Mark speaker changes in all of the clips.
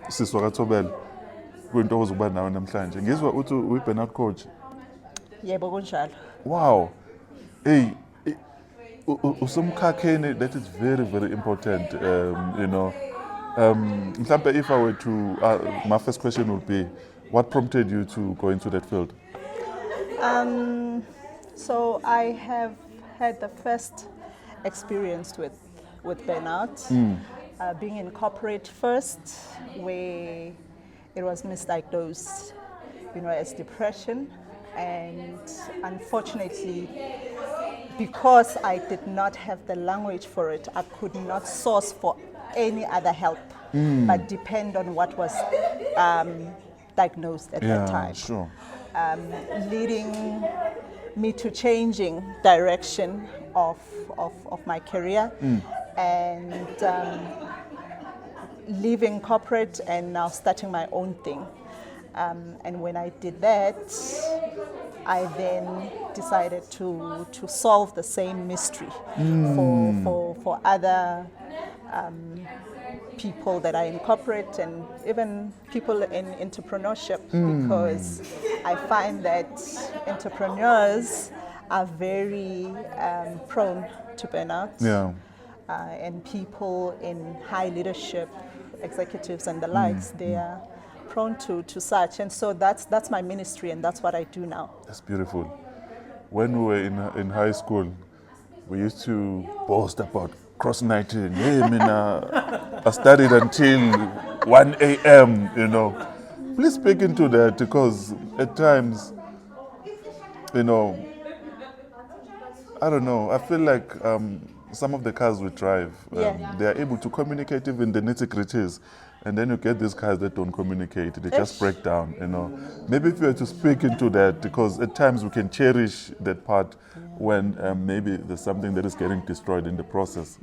Speaker 1: siswa Thobela kwinto ozokuba nawe namhlanje. Ngizwa uthi uyi-burnout coach.
Speaker 2: Yebo kunjalo.
Speaker 1: Wow. Hey, usumkhakheni that is very, very important. Mhlampe if I were to, my first question would be, what prompted you to go into that field?
Speaker 2: So I have had the first experience with burnout, being in corporate first, where it was misdiagnosed, as depression, and unfortunately, because I did not have the language for it, I could not source for any other help, but depend on what was diagnosed at that time.
Speaker 1: Sure.
Speaker 2: Leading me to changing direction of my career and leaving corporate and now starting my own thing. And when I did that, I then decided to solve the same mystery for other people that are in corporate and even people in entrepreneurship, because I find that entrepreneurs are very prone to burnout.
Speaker 1: Yeah.
Speaker 2: And people in high leadership, executives and the likes, they are prone to such. And so that's my ministry, and that's what I do now.
Speaker 1: That's beautiful. When we were in high school, we used to boast about cross-nighting. Hey, I studied until 1 a.m., Please speak into that, because at times, I don't know, I feel like some of the cars we drive, they are able to communicate even the nitty-gritties. And then you get these cars that don't communicate, they just break down, Maybe if you were to speak into that, because at times we can cherish that part when maybe there's something that is getting destroyed in the process.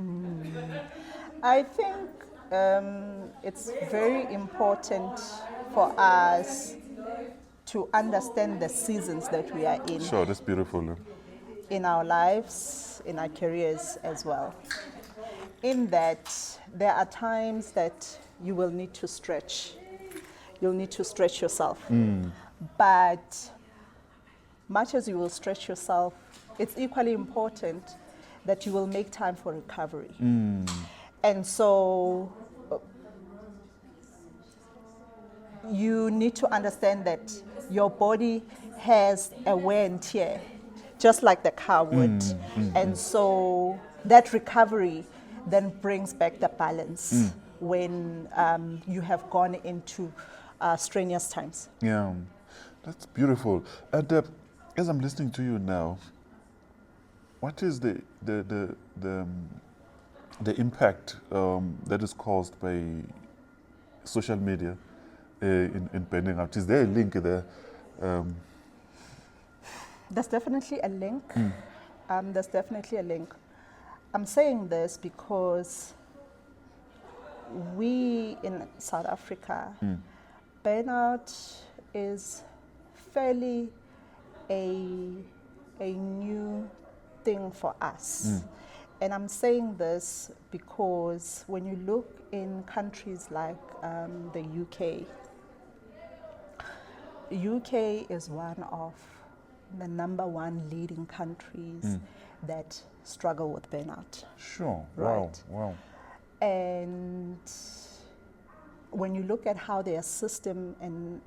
Speaker 2: I think it's very important for us to understand the seasons that we are in.
Speaker 1: Sure, that's beautiful.
Speaker 2: In our lives, in our careers as well. In that, there are times that you will need to stretch. You'll need to stretch yourself. But much as you will stretch yourself, it's equally important that you will make time for recovery. And so you need to understand that your body has a wear and tear, just like the car would. And so that recovery then brings back the balance when you have gone into strenuous times.
Speaker 1: Yeah, that's beautiful. And as I'm listening to you now, what is the impact that is caused by social media in burning out? Is there a link there?
Speaker 2: There's definitely a link. There's definitely a link. I'm saying this because we in South Africa, burnout is fairly a new thing for us. And I'm saying this because when you look in countries like the UK is one of the number one leading countries that struggle with burnout.
Speaker 1: Sure.
Speaker 2: Right.
Speaker 1: Wow.
Speaker 2: And when you look at how their system and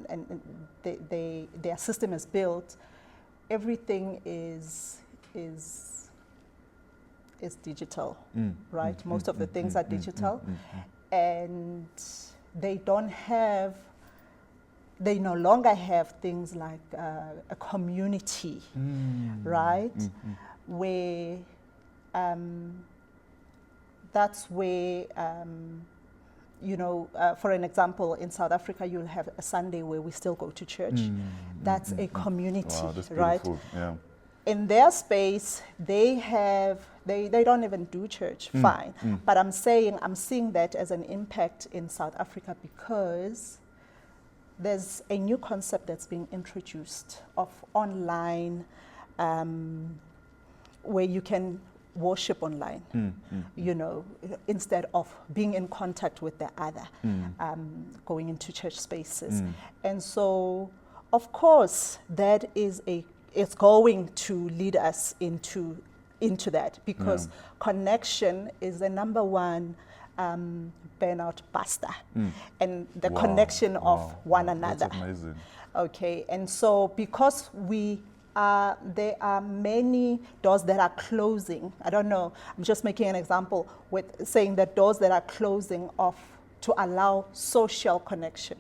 Speaker 2: their system is built, everything is digital, right? Most of the things are digital, and they no longer have things like a community, right? Where that's where, for an example, in South Africa, you'll have a Sunday where we still go to church. That's a community,
Speaker 1: wow, that's
Speaker 2: right?
Speaker 1: beautiful. Yeah.
Speaker 2: In their space, they don't even do church, fine. But I'm seeing that as an impact in South Africa because there's a new concept that's being introduced of online, where you can worship online, you know, instead of being in contact with the other, going into church spaces. And so, of course, that is it's going to lead us into that, because connection is the number one burnout buster, and the connection of one another.
Speaker 1: That's amazing.
Speaker 2: Okay, and so because there are many doors that are closing. I don't know, I'm just making an example with saying that doors that are closing off to allow social connection.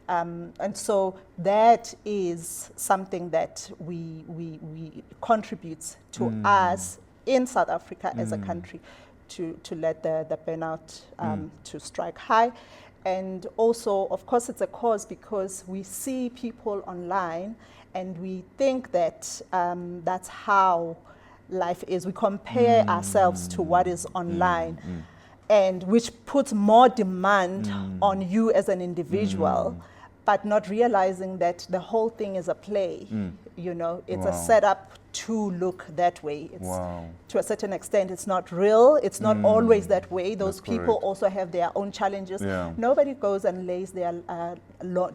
Speaker 2: And so that is something that we contributes to us in South Africa as a country to let the burnout to strike high. And also, of course, it's a cause because we see people online and we think that that's how life is. We compare ourselves to what is online, and which puts more demand on you as an individual, but not realizing that the whole thing is a play. You know, it's a setup to look that way. It's, to a certain extent, it's not real. It's not always that way. Those people also have their own challenges. Nobody goes and lays their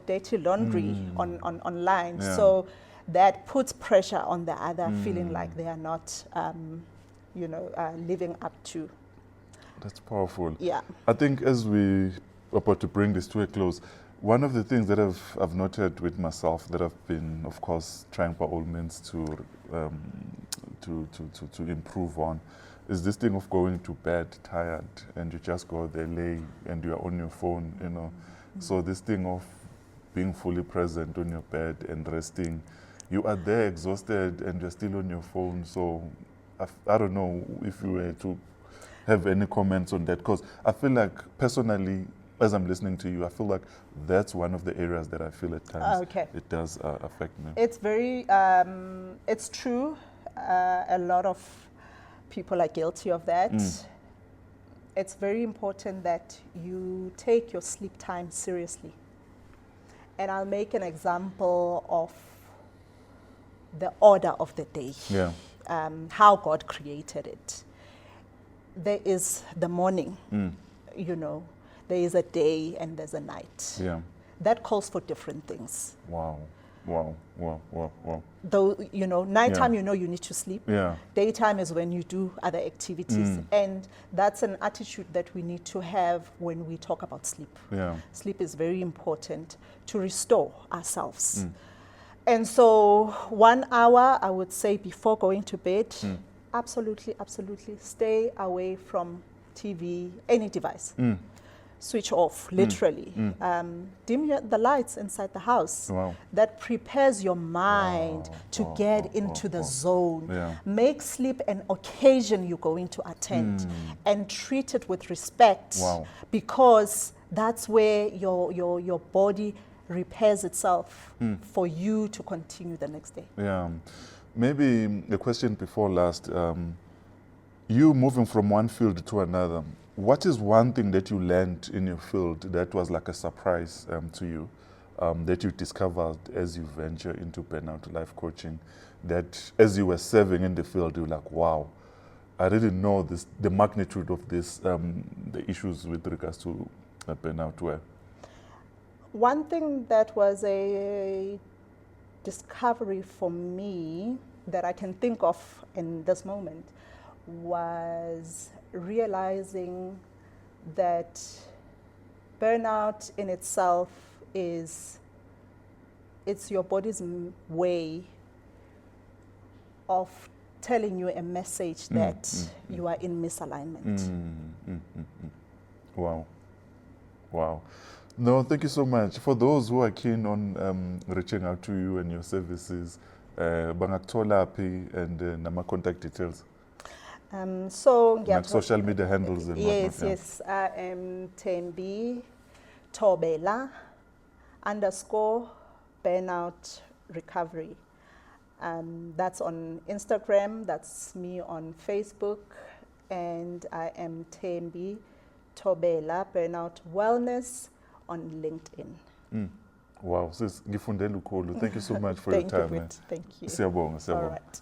Speaker 2: dirty laundry online. So that puts pressure on the other, feeling like they are not, you know, living up to.
Speaker 1: That's powerful.
Speaker 2: Yeah.
Speaker 1: I think as we are about to bring this to a close, one of the things that I've noted with myself that I've been, of course, trying by all means to improve on is this thing of going to bed tired and you just go there, lay, and you're on your phone, you know. So this thing of being fully present on your bed and resting, you are there exhausted and you're still on your phone. So I don't know if you were to have any comments on that, because I feel like personally, as I'm listening to you, I feel like that's one of the areas that I feel at times it does affect me.
Speaker 2: It's very, it's true. A lot of people are guilty of that. It's very important that you take your sleep time seriously. And I'll make an example of the order of the day, how God created it. There is the morning, you know. There is a day and there's a night. That calls for different things.
Speaker 1: Wow.
Speaker 2: Though, you know, nighttime, you know you need to sleep. Daytime is when you do other activities. And that's an attitude that we need to have when we talk about sleep. Sleep is very important to restore ourselves. And so 1 hour, I would say, before going to bed, absolutely stay away from TV, any device. Switch off, literally. Dim the lights inside the house. That prepares your mind to get into the zone. Make sleep an occasion you're going to attend and treat it with respect, because that's where your body repairs itself for you to continue the next day.
Speaker 1: Maybe the question before last, you moving from one field to another, what is one thing that you learned in your field that was like a surprise to you, that you discovered as you venture into burnout life coaching, that as you were serving in the field, you were like, wow, I didn't know the magnitude of this, the issues with regards to burnout were?
Speaker 2: One thing that was a discovery for me that I can think of in this moment was realizing that burnout in itself it's your body's way of telling you a message that you are in misalignment.
Speaker 1: Wow. No, thank you so much. For those who are keen on reaching out to you and your services, bangakuthola phi and nama contact details.
Speaker 2: So
Speaker 1: like social media handles and whatnot.
Speaker 2: Yes. I am Thembi Thobela _ burnout recovery. That's on Instagram. That's me on Facebook, and I am Thembi Thobela Burnout Wellness on LinkedIn.
Speaker 1: Wow, sis, ngifundele ukhulu. Thank you so much for your time.
Speaker 2: Thank you.
Speaker 1: Siyabonga.
Speaker 2: All right.